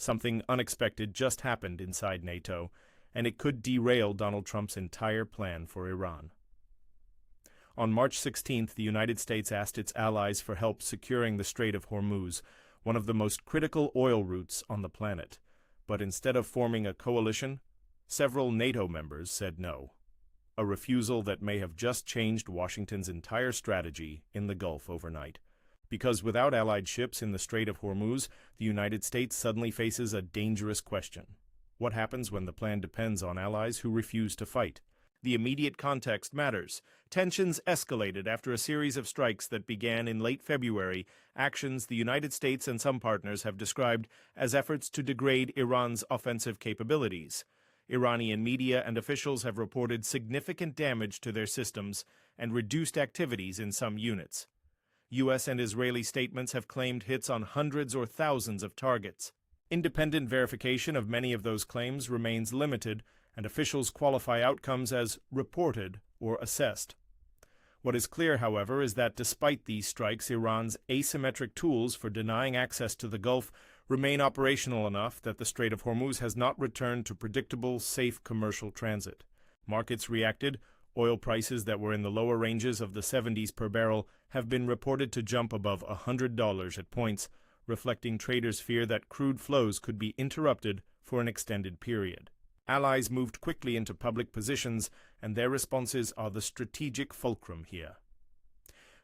Something unexpected just happened inside NATO, and it could derail Donald Trump's entire plan for Iran. On March 16th, the United States asked its allies for help securing the Strait of Hormuz, one of the most critical oil routes on the planet. But instead of forming a coalition, several NATO members said no. A refusal that may have just changed Washington's entire strategy in the Gulf overnight. Because without allied ships in the Strait of Hormuz, the United States suddenly faces a dangerous question. What happens when the plan depends on allies who refuse to fight? The immediate context matters. Tensions escalated after a series of strikes that began in late February, actions the United States and some partners have described as efforts to degrade Iran's offensive capabilities. Iranian media and officials have reported significant damage to their systems and reduced activities in some units. U.S. and Israeli statements have claimed hits on hundreds or thousands of targets. Independent verification of many of those claims remains limited, and officials qualify outcomes as reported or assessed. What is clear, however, is that despite these strikes, Iran's asymmetric tools for denying access to the Gulf remain operational enough that the Strait of Hormuz has not returned to predictable, safe commercial transit. Markets reacted. Oil prices that were in the lower ranges of the 70s per barrel have been reported to jump above $100 at points, reflecting traders' fear that crude flows could be interrupted for an extended period. Allies moved quickly into public positions, and their responses are the strategic fulcrum here.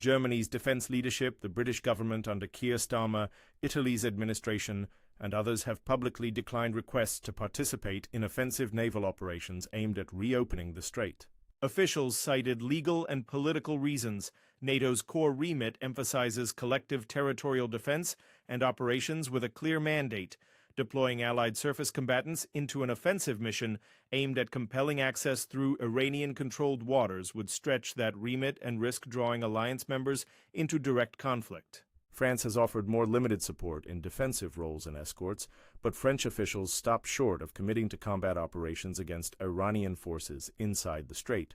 Germany's defense leadership, the British government under Keir Starmer, Italy's administration, and others have publicly declined requests to participate in offensive naval operations aimed at reopening the strait. Officials cited legal and political reasons. NATO's core remit emphasizes collective territorial defense and operations with a clear mandate. Deploying Allied surface combatants into an offensive mission aimed at compelling access through Iranian-controlled waters would stretch that remit and risk drawing alliance members into direct conflict. France has offered more limited support in defensive roles and escorts, but French officials stopped short of committing to combat operations against Iranian forces inside the strait.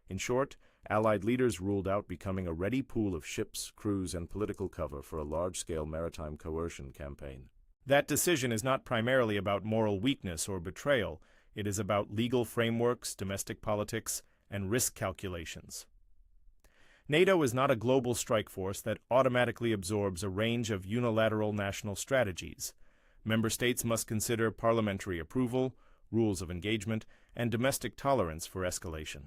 In short, Allied leaders ruled out becoming a ready pool of ships, crews, and political cover for a large-scale maritime coercion campaign. That decision is not primarily about moral weakness or betrayal. It is about legal frameworks, domestic politics, and risk calculations. NATO is not a global strike force that automatically absorbs a range of unilateral national strategies. Member states must consider parliamentary approval, rules of engagement, and domestic tolerance for escalation.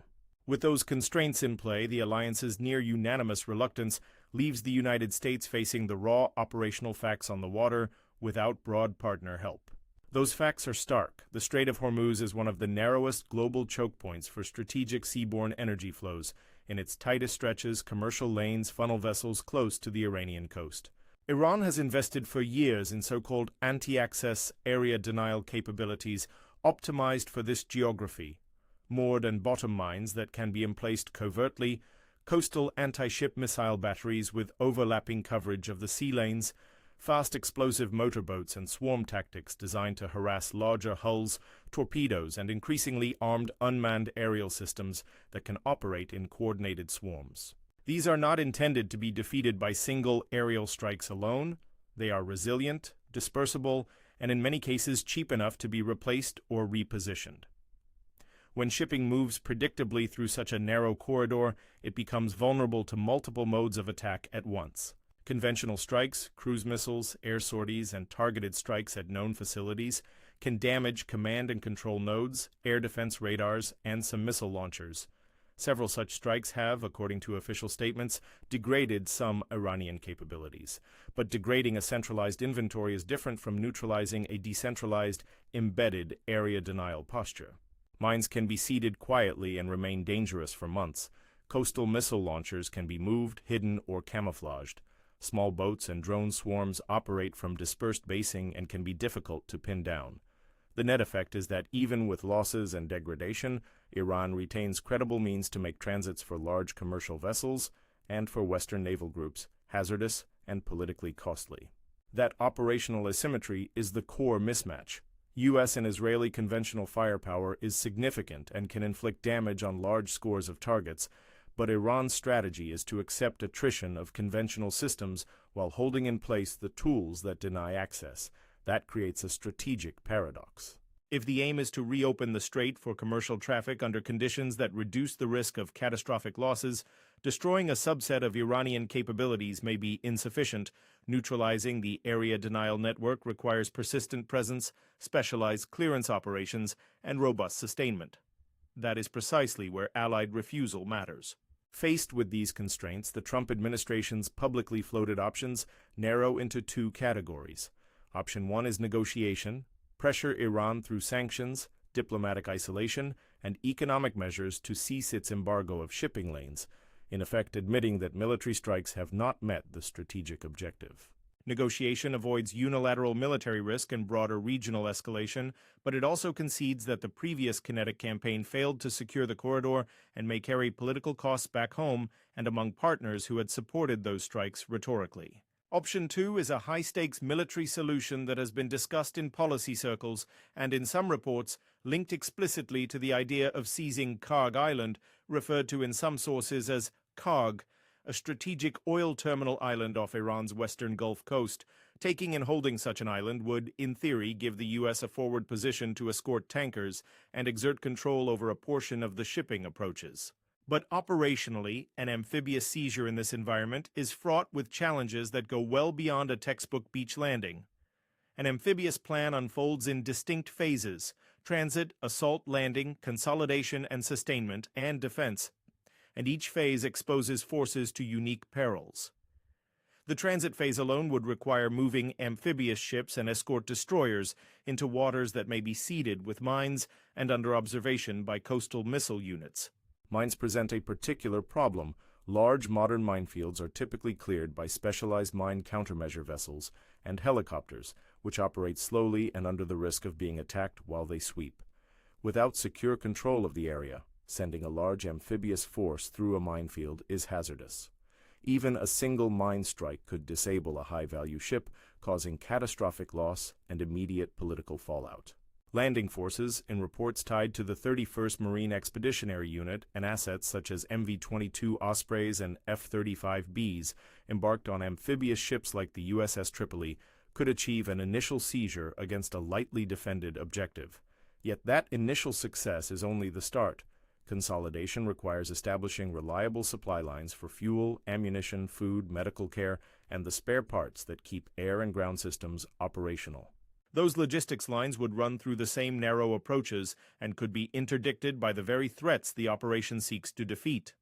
With those constraints in play, the alliance's near-unanimous reluctance leaves the United States facing the raw operational facts on the water without broad partner help. Those facts are stark. The Strait of Hormuz is one of the narrowest global choke points for strategic seaborne energy flows. In its tightest stretches, commercial lanes funnel vessels close to the Iranian coast. Iran has invested for years in so-called anti-access area denial capabilities optimized for this geography. Moored and bottom mines that can be emplaced covertly, coastal anti-ship missile batteries with overlapping coverage of the sea lanes, fast explosive motorboats and swarm tactics designed to harass larger hulls, torpedoes, and increasingly armed unmanned aerial systems that can operate in coordinated swarms. These are not intended to be defeated by single aerial strikes alone. They are resilient, dispersible, and in many cases cheap enough to be replaced or repositioned. When shipping moves predictably through such a narrow corridor, it becomes vulnerable to multiple modes of attack at once. Conventional strikes, cruise missiles, air sorties, and targeted strikes at known facilities can damage command and control nodes, air defense radars, and some missile launchers. Several such strikes have, according to official statements, degraded some Iranian capabilities. But degrading a centralized inventory is different from neutralizing a decentralized, embedded area denial posture. Mines can be seeded quietly and remain dangerous for months. Coastal missile launchers can be moved, hidden, or camouflaged. Small boats and drone swarms operate from dispersed basing and can be difficult to pin down. The net effect is that even with losses and degradation, Iran retains credible means to make transits for large commercial vessels and for Western naval groups hazardous and politically costly. That operational asymmetry is the core mismatch. U.S. and Israeli conventional firepower is significant and can inflict damage on large scores of targets, but Iran's strategy is to accept attrition of conventional systems while holding in place the tools that deny access. That creates a strategic paradox. If the aim is to reopen the strait for commercial traffic under conditions that reduce the risk of catastrophic losses, destroying a subset of Iranian capabilities may be insufficient. Neutralizing the area denial network requires persistent presence, specialized clearance operations, and robust sustainment. That is precisely where Allied refusal matters. Faced with these constraints, the Trump administration's publicly floated options narrow into two categories. Option 1 is negotiation, pressure Iran through sanctions, diplomatic isolation, and economic measures to cease its embargo of shipping lanes, in effect admitting that military strikes have not met the strategic objective. Negotiation avoids unilateral military risk and broader regional escalation, but it also concedes that the previous kinetic campaign failed to secure the corridor and may carry political costs back home and among partners who had supported those strikes rhetorically. Option 2 is a high-stakes military solution that has been discussed in policy circles and, in some reports, linked explicitly to the idea of seizing Karg Island, referred to in some sources as Karg, a strategic oil terminal island off Iran's western Gulf coast. Taking and holding such an island would, in theory, give the U.S. a forward position to escort tankers and exert control over a portion of the shipping approaches. But operationally, an amphibious seizure in this environment is fraught with challenges that go well beyond a textbook beach landing. An amphibious plan unfolds in distinct phases: transit, assault, landing, consolidation and sustainment, and defense. And each phase exposes forces to unique perils. The transit phase alone would require moving amphibious ships and escort destroyers into waters that may be seeded with mines and under observation by coastal missile units. Mines present a particular problem. Large modern minefields are typically cleared by specialized mine countermeasure vessels and helicopters, which operate slowly and under the risk of being attacked while they sweep. Without secure control of the area, sending a large amphibious force through a minefield is hazardous. Even a single mine strike could disable a high-value ship, causing catastrophic loss and immediate political fallout. Landing forces, in reports tied to the 31st Marine Expeditionary Unit and assets such as MV-22 Ospreys and F-35Bs, embarked on amphibious ships like the USS Tripoli, could achieve an initial seizure against a lightly defended objective. Yet that initial success is only the start. Consolidation requires establishing reliable supply lines for fuel, ammunition, food, medical care, and the spare parts that keep air and ground systems operational. Those logistics lines would run through the same narrow approaches and could be interdicted by the very threats the operation seeks to defeat.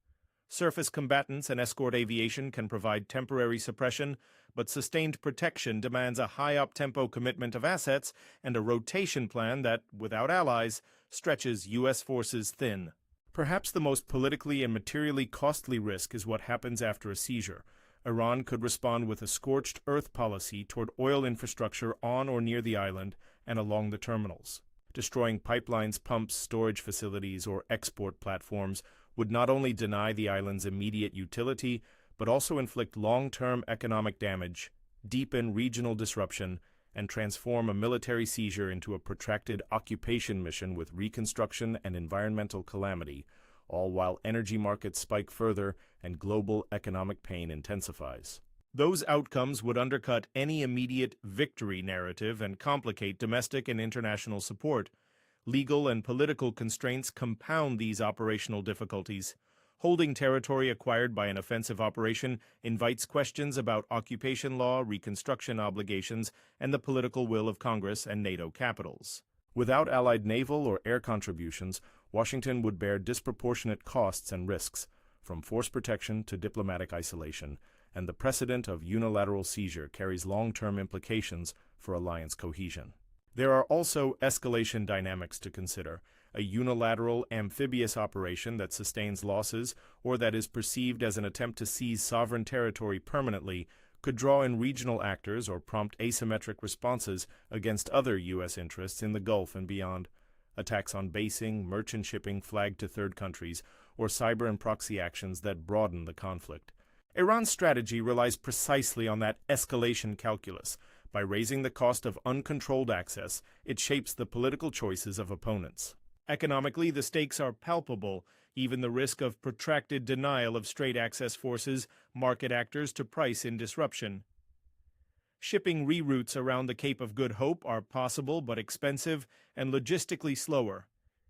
Surface combatants and escort aviation can provide temporary suppression, but sustained protection demands a high up-tempo commitment of assets and a rotation plan that, without allies, stretches U.S. forces thin. Perhaps the most politically and materially costly risk is what happens after a seizure. Iran could respond with a scorched earth policy toward oil infrastructure on or near the island and along the terminals. Destroying pipelines, pumps, storage facilities, or export platforms would not only deny the island's immediate utility, but also inflict long-term economic damage, deepen regional disruption, and transform a military seizure into a protracted occupation mission with reconstruction and environmental calamity, all while energy markets spike further and global economic pain intensifies. Those outcomes would undercut any immediate victory narrative and complicate domestic and international support. Legal and political constraints compound these operational difficulties. Holding territory acquired by an offensive operation invites questions about occupation law, reconstruction obligations, and the political will of Congress and NATO capitals. Without Allied naval or air contributions, Washington would bear disproportionate costs and risks, from force protection to diplomatic isolation, and the precedent of unilateral seizure carries long-term implications for alliance cohesion. There are also escalation dynamics to consider. A unilateral, amphibious operation that sustains losses or that is perceived as an attempt to seize sovereign territory permanently could draw in regional actors or prompt asymmetric responses against other U.S. interests in the Gulf and beyond. Attacks on basing, merchant shipping flagged to third countries, or cyber and proxy actions that broaden the conflict. Iran's strategy relies precisely on that escalation calculus. By raising the cost of uncontrolled access, it shapes the political choices of opponents. Economically, the stakes are palpable. Even the risk of protracted denial of strait access forces market actors to price in disruption. Shipping reroutes around the Cape of Good Hope are possible but expensive and logistically slower.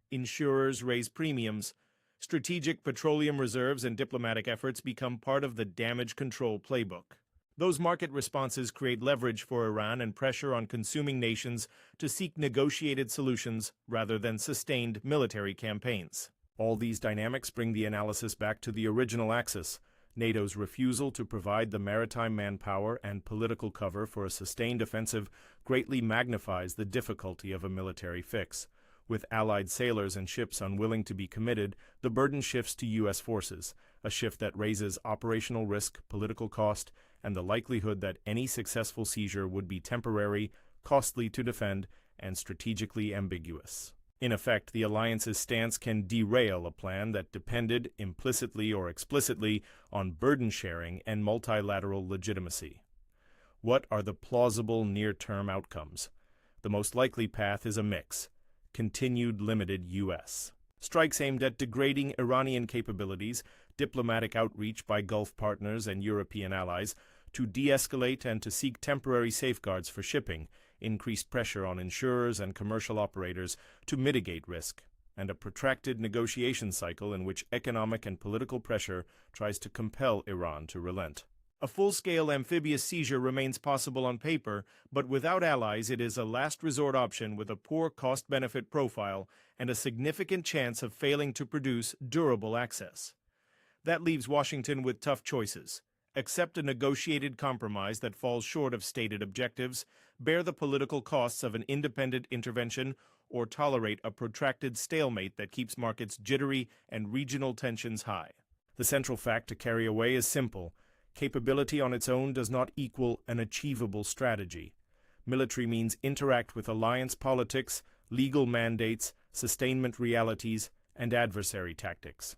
Insurers raise premiums. Strategic petroleum reserves and diplomatic efforts become part of the damage control playbook. Those market responses create leverage for Iran and pressure on consuming nations to seek negotiated solutions rather than sustained military campaigns. All these dynamics bring the analysis back to the original axis. NATO's refusal to provide the maritime manpower and political cover for a sustained offensive greatly magnifies the difficulty of a military fix. With Allied sailors and ships unwilling to be committed, the burden shifts to U.S. forces, a shift that raises operational risk, political cost, and the likelihood that any successful seizure would be temporary, costly to defend, and strategically ambiguous. In effect, the alliance's stance can derail a plan that depended, implicitly or explicitly, on burden sharing and multilateral legitimacy. What are the plausible near-term outcomes? The most likely path is a mix. Continued limited U.S. strikes aimed at degrading Iranian capabilities, diplomatic outreach by Gulf partners and European allies, to de-escalate and to seek temporary safeguards for shipping, increased pressure on insurers and commercial operators to mitigate risk, and a protracted negotiation cycle in which economic and political pressure tries to compel Iran to relent. A full-scale amphibious seizure remains possible on paper, but without allies it is a last-resort option with a poor cost-benefit profile and a significant chance of failing to produce durable access. That leaves Washington with tough choices. Accept a negotiated compromise that falls short of stated objectives, bear the political costs of an independent intervention, or tolerate a protracted stalemate that keeps markets jittery and regional tensions high. The central fact to carry away is simple. Capability on its own does not equal an achievable strategy. Military means interact with alliance politics, legal mandates, sustainment realities, and adversary tactics.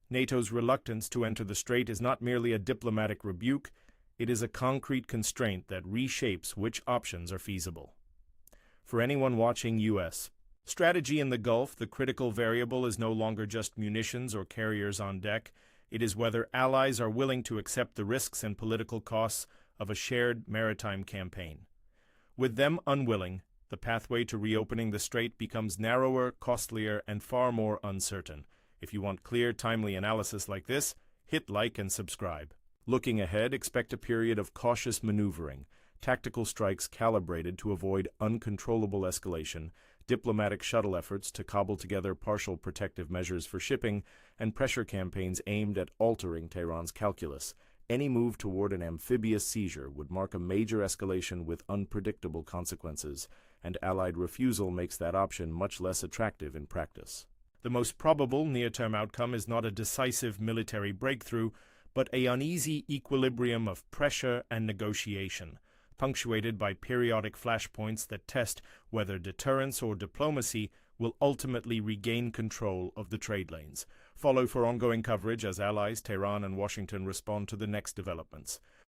NATO's reluctance to enter the strait is not merely a diplomatic rebuke, it is a concrete constraint that reshapes which options are feasible. For anyone watching U.S. strategy in the Gulf, the critical variable is no longer just munitions or carriers on deck. It is whether allies are willing to accept the risks and political costs of a shared maritime campaign. With them unwilling, the pathway to reopening the strait becomes narrower, costlier, and far more uncertain. If you want clear, timely analysis like this, hit like and subscribe. Looking ahead, expect a period of cautious maneuvering, tactical strikes calibrated to avoid uncontrollable escalation, diplomatic shuttle efforts to cobble together partial protective measures for shipping, and pressure campaigns aimed at altering Tehran's calculus. Any move toward an amphibious seizure would mark a major escalation with unpredictable consequences, and Allied refusal makes that option much less attractive in practice. The most probable near-term outcome is not a decisive military breakthrough, but an uneasy equilibrium of pressure and negotiation, punctuated by periodic flashpoints that test whether deterrence or diplomacy will ultimately regain control of the trade lanes. Follow for ongoing coverage as allies Tehran and Washington respond to the next developments.